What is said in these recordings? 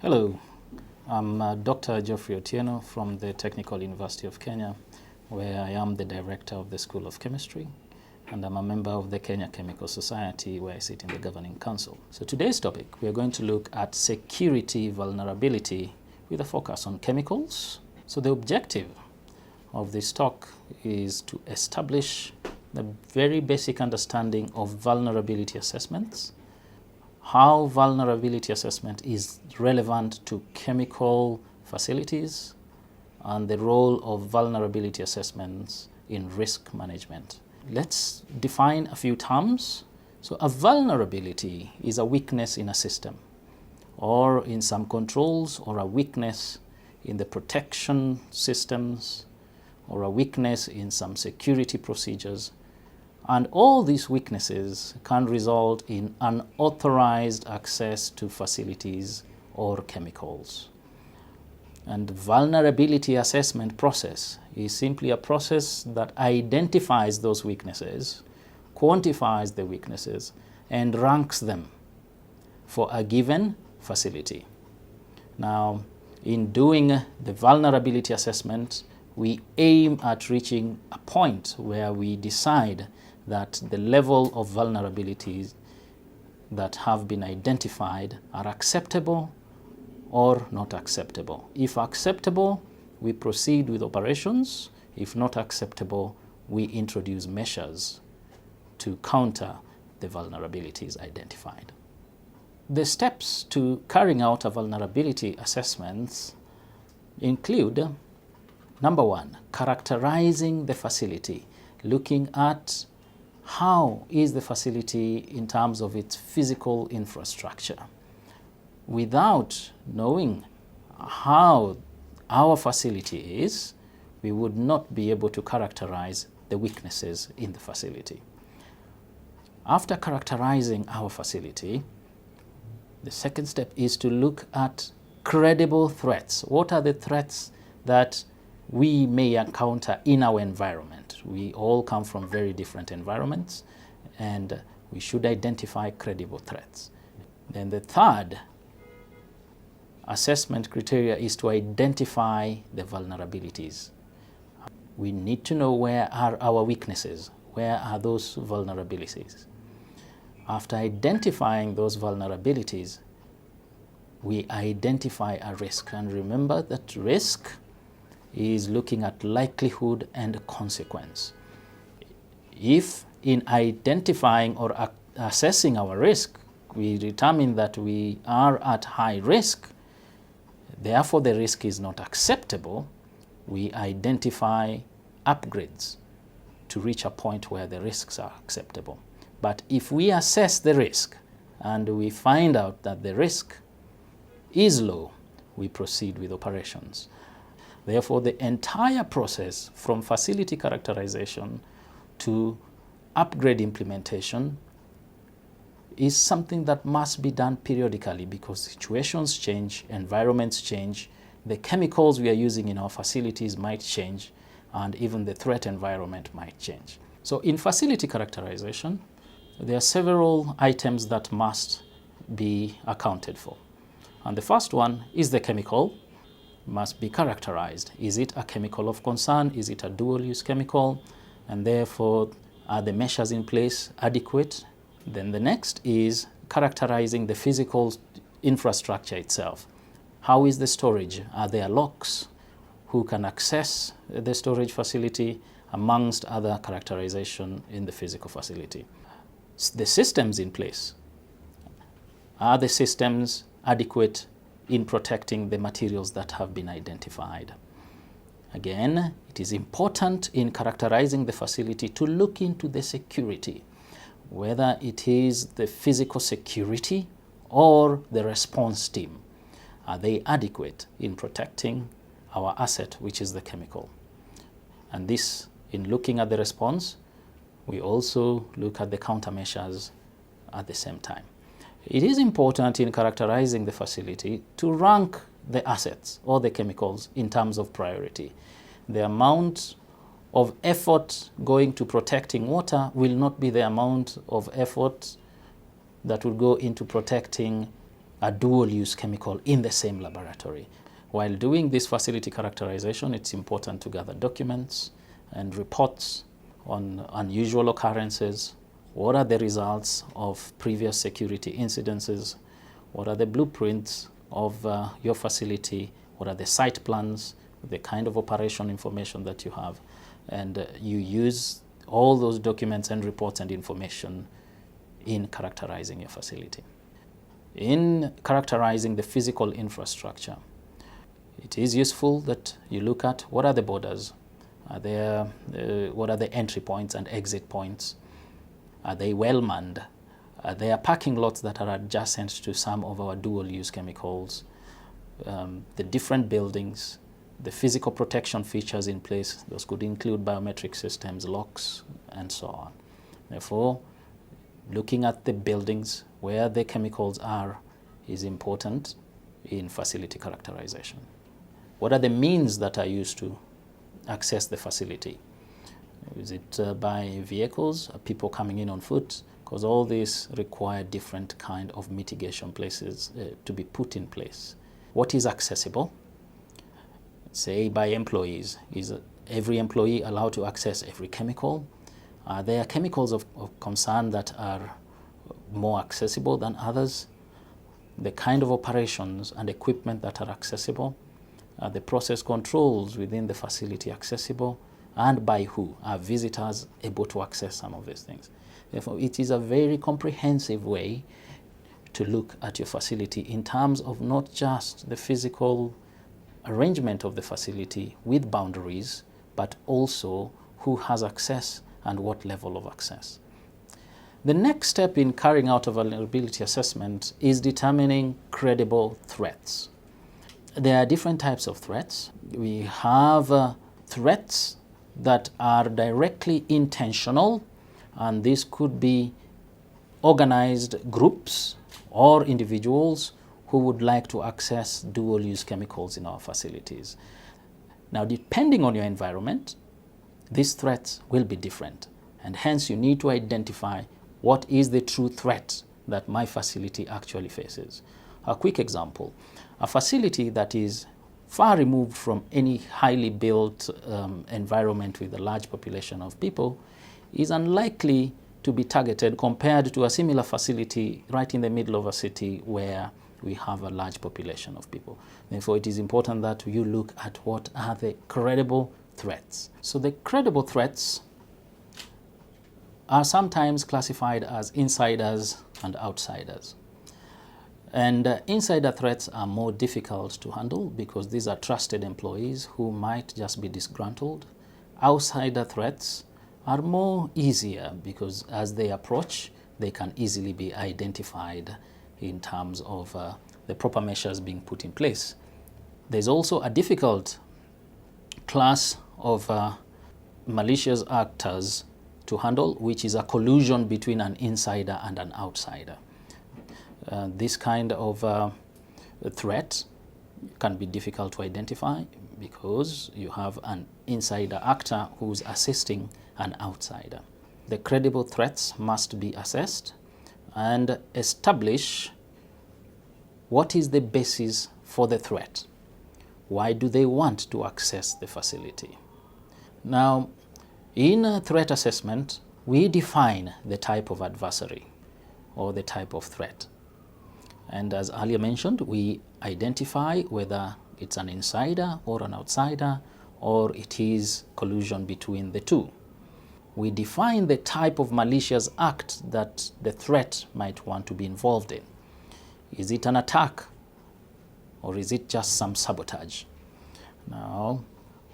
Hello, I'm Dr. Geoffrey Otieno from the Technical University of Kenya, where I am the director of the School of Chemistry, and I'm a member of the Kenya Chemical Society, where I sit in the governing council. So today's topic, we are going to look at security vulnerability with a focus on chemicals. So the objective of this talk is to establish the very basic understanding of vulnerability assessments, how vulnerability assessment is relevant to chemical facilities, and the role of vulnerability assessments in risk management. Let's define a few terms. So a vulnerability is a weakness in a system or in some controls, or a weakness in the protection systems, or a weakness in some security procedures. And all these weaknesses can result in unauthorized access to facilities or chemicals. And vulnerability assessment process is simply a process that identifies those weaknesses, quantifies the weaknesses, and ranks them for a given facility. Now, in doing the vulnerability assessment, we aim at reaching a point where we decide that the level of vulnerabilities that have been identified are acceptable or not acceptable. If acceptable, we proceed with operations. If not acceptable, we introduce measures to counter the vulnerabilities identified. The steps to carrying out a vulnerability assessment include: number one, characterizing the facility, looking at how is the facility in terms of its physical infrastructure. Without knowing how our facility is, we would not be able to characterize the weaknesses in the facility. After characterizing our facility, the second step is to look at credible threats. What are the threats that we may encounter in our environment? We all come from very different environments, and we should identify credible threats. Then the third assessment criteria is to identify the vulnerabilities. We need to know where are our weaknesses, where are those vulnerabilities. After identifying those vulnerabilities, we identify a risk. And remember that risk is looking at likelihood and consequence. If in identifying or assessing our risk, we determine that we are at high risk, therefore the risk is not acceptable, we identify upgrades to reach a point where the risks are acceptable. But if we assess the risk and we find out that the risk is low, we proceed with operations. Therefore, the entire process from facility characterization to upgrade implementation is something that must be done periodically, because situations change, environments change, the chemicals we are using in our facilities might change, and even the threat environment might change. So in facility characterization, there are several items that must be accounted for. And the first one is the chemical must be characterized. Is it a chemical of concern? Is it a dual-use chemical? And therefore, are the measures in place adequate? Then the next is characterizing the physical infrastructure itself. How is the storage? Are there locks? Who can access the storage facility? Amongst other characterization in the physical facility. The systems in place. Are the systems adequate in protecting the materials that have been identified? Again, it is important in characterizing the facility to look into the security, whether it is the physical security or the response team. Are they adequate in protecting our asset, which is the chemical? And this, in looking at the response, we also look at the countermeasures at the same time. It is important in characterizing the facility to rank the assets or the chemicals in terms of priority. The amount of effort going to protecting water will not be the amount of effort that will go into protecting a dual-use chemical in the same laboratory. While doing this facility characterization, it's important to gather documents and reports on unusual occurrences. What are the results of previous security incidences? What are the blueprints of your facility? What are the site plans, the kind of operation information that you have? And you use all those documents and reports and information in characterizing your facility. In characterizing the physical infrastructure, it is useful that you look at what are the borders, what are the entry points and exit points, are they well manned, are there parking lots that are adjacent to some of our dual-use chemicals, the different buildings, the physical protection features in place. Those could include biometric systems, locks, and so on. Therefore, looking at the buildings where the chemicals are is important in facility characterization. What are the means that are used to access the facility? Is it by vehicles, people coming in on foot? Because all these require different kind of mitigation places to be put in place. What is accessible? Say by employees. Is every employee allowed to access every chemical? Are there chemicals of concern that are more accessible than others? The kind of operations and equipment that are accessible? Are the process controls within the facility accessible? And by who? Are visitors able to access some of these things? Therefore, it is a very comprehensive way to look at your facility in terms of not just the physical arrangement of the facility with boundaries, but also who has access and what level of access. The next step in carrying out a vulnerability assessment is determining credible threats. There are different types of threats. We have threats that are directly intentional, and this could be organized groups or individuals who would like to access dual-use chemicals in our facilities. Now, depending on your environment, these threats will be different, and hence you need to identify what is the true threat that my facility actually faces. A quick example, a facility that is far removed from any highly built environment with a large population of people is unlikely to be targeted compared to a similar facility right in the middle of a city where we have a large population of people. Therefore, it is important that you look at what are the credible threats. So the credible threats are sometimes classified as insiders and outsiders. And insider threats are more difficult to handle because these are trusted employees who might just be disgruntled. Outsider threats are more easier because as they approach, they can easily be identified in terms of the proper measures being put in place. There's also a difficult class of malicious actors to handle, which is a collusion between an insider and an outsider. This kind of threat can be difficult to identify because you have an insider actor who's assisting an outsider. The credible threats must be assessed and establish what is the basis for the threat. Why do they want to access the facility? Now, in a threat assessment, we define the type of adversary or the type of threat. And as earlier mentioned, we identify whether it's an insider or an outsider, or it is collusion between the two. We define the type of malicious act that the threat might want to be involved in. Is it an attack, or is it just some sabotage? Now,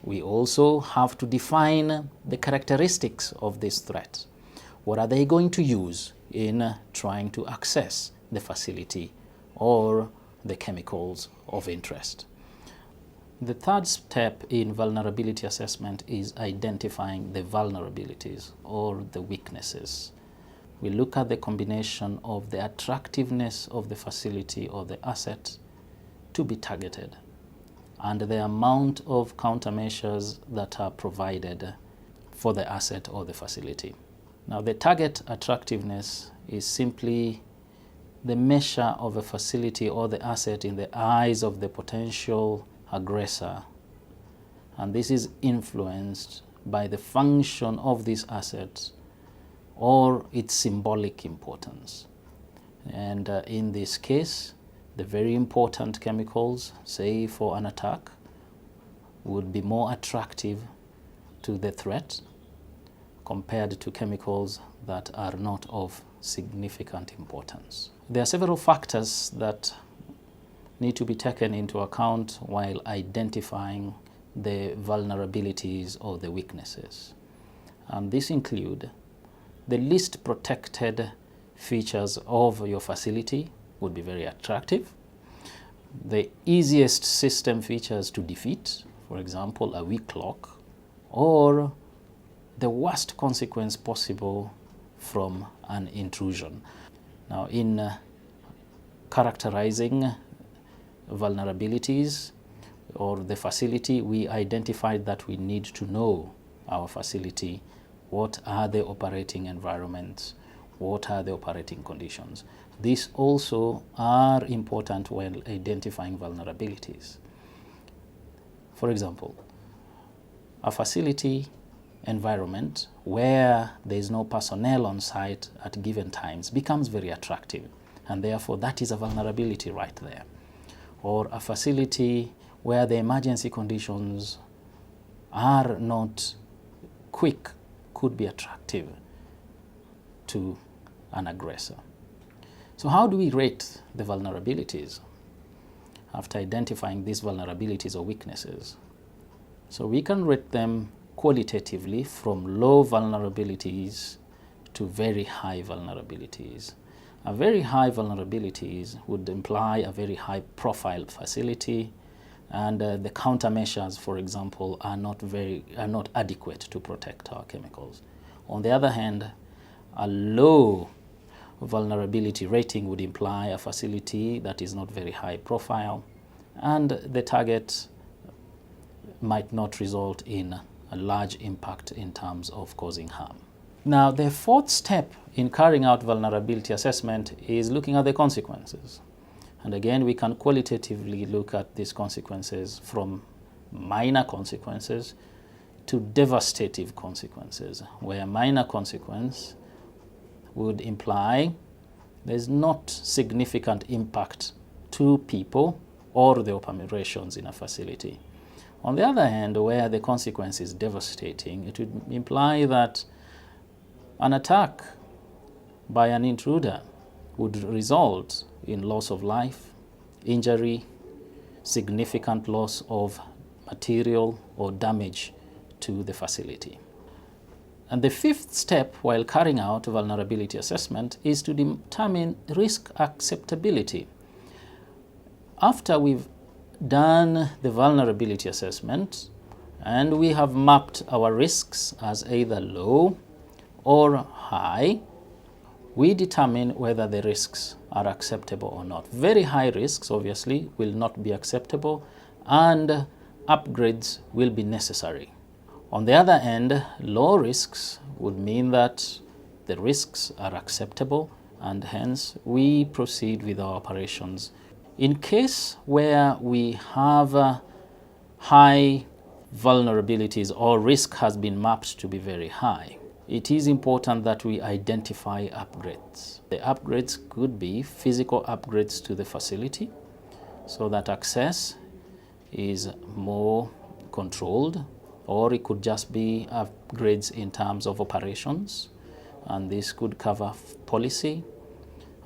we also have to define the characteristics of this threat. What are they going to use in trying to access the facility or the chemicals of interest? The third step in vulnerability assessment is identifying the vulnerabilities or the weaknesses. We look at the combination of the attractiveness of the facility or the asset to be targeted and the amount of countermeasures that are provided for the asset or the facility. Now, the target attractiveness is simply the measure of a facility or the asset in the eyes of the potential aggressor. And this is influenced by the function of this asset or its symbolic importance. And in this case, the very important chemicals, say for an attack, would be more attractive to the threat compared to chemicals that are not of significant importance. There are several factors that need to be taken into account while identifying the vulnerabilities or the weaknesses. And these include the least protected features of your facility would be very attractive. The easiest system features to defeat, for example, a weak lock, or the worst consequence possible from an intrusion. Now, in characterizing vulnerabilities or the facility, we identified that we need to know our facility. What are the operating environments? What are the operating conditions? These also are important when identifying vulnerabilities. For example, a facility environment where there is no personnel on site at given times becomes very attractive, and therefore that is a vulnerability right there. Or a facility where the emergency conditions are not quick could be attractive to an aggressor. So how do we rate the vulnerabilities after identifying these vulnerabilities or weaknesses? So we can rate them qualitatively from low vulnerabilities to very high vulnerabilities. A very high vulnerabilities would imply a very high profile facility, and the countermeasures, for example, are not adequate to protect our chemicals. On the other hand, a low vulnerability rating would imply a facility that is not very high profile, and the target might not result in a large impact in terms of causing harm. Now, the fourth step in carrying out vulnerability assessment is looking at the consequences. And again, we can qualitatively look at these consequences from minor consequences to devastating consequences, where minor consequence would imply there's not significant impact to people or the operations in a facility. On the other hand, where the consequence is devastating, it would imply that an attack by an intruder would result in loss of life, injury, significant loss of material or damage to the facility. And the fifth step while carrying out vulnerability assessment is to determine risk acceptability. After we've done the vulnerability assessment and we have mapped our risks as either low or high, we determine whether the risks are acceptable or not. Very high risks, obviously, will not be acceptable, and upgrades will be necessary. On the other end, low risks would mean that the risks are acceptable, and hence we proceed with our operations. In case where we have high vulnerabilities or risk has been mapped to be very high, it is important that we identify upgrades. The upgrades could be physical upgrades to the facility so that access is more controlled, or it could just be upgrades in terms of operations, and this could cover policy,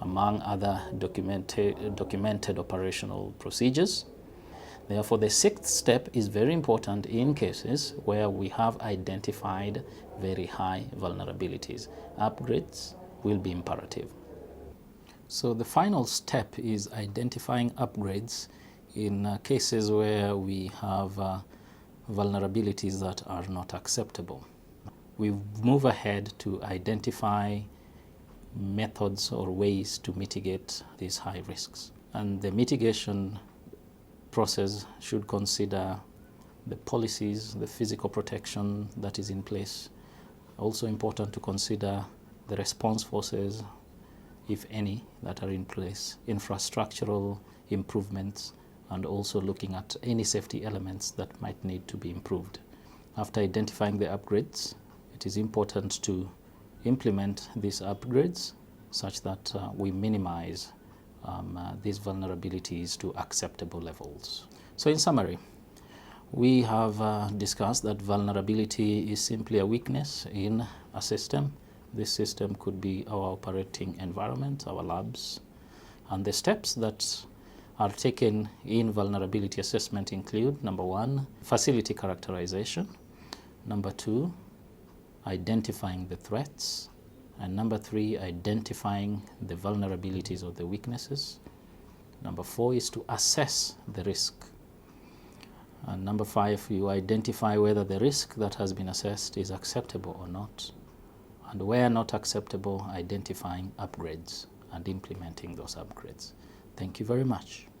among other documented operational procedures. Therefore, the sixth step is very important in cases where we have identified very high vulnerabilities. Upgrades will be imperative. So the final step is identifying upgrades in cases where we have vulnerabilities that are not acceptable. We move ahead to identify methods or ways to mitigate these high risks. And the mitigation process should consider the policies, the physical protection that is in place. Also important to consider the response forces, if any, that are in place, infrastructural improvements, and also looking at any safety elements that might need to be improved. After identifying the upgrades, it is important to implement these upgrades such that we minimize these vulnerabilities to acceptable levels. So in summary, we have discussed that vulnerability is simply a weakness in a system. This system could be our operating environment, our labs, and the steps that are taken in vulnerability assessment include: number 1, facility characterization; number 2, identifying the threats; and number 3, identifying the vulnerabilities or the weaknesses. Number 4 is to assess the risk. And number 5, you identify whether the risk that has been assessed is acceptable or not. And where not acceptable, identifying upgrades and implementing those upgrades. Thank you very much.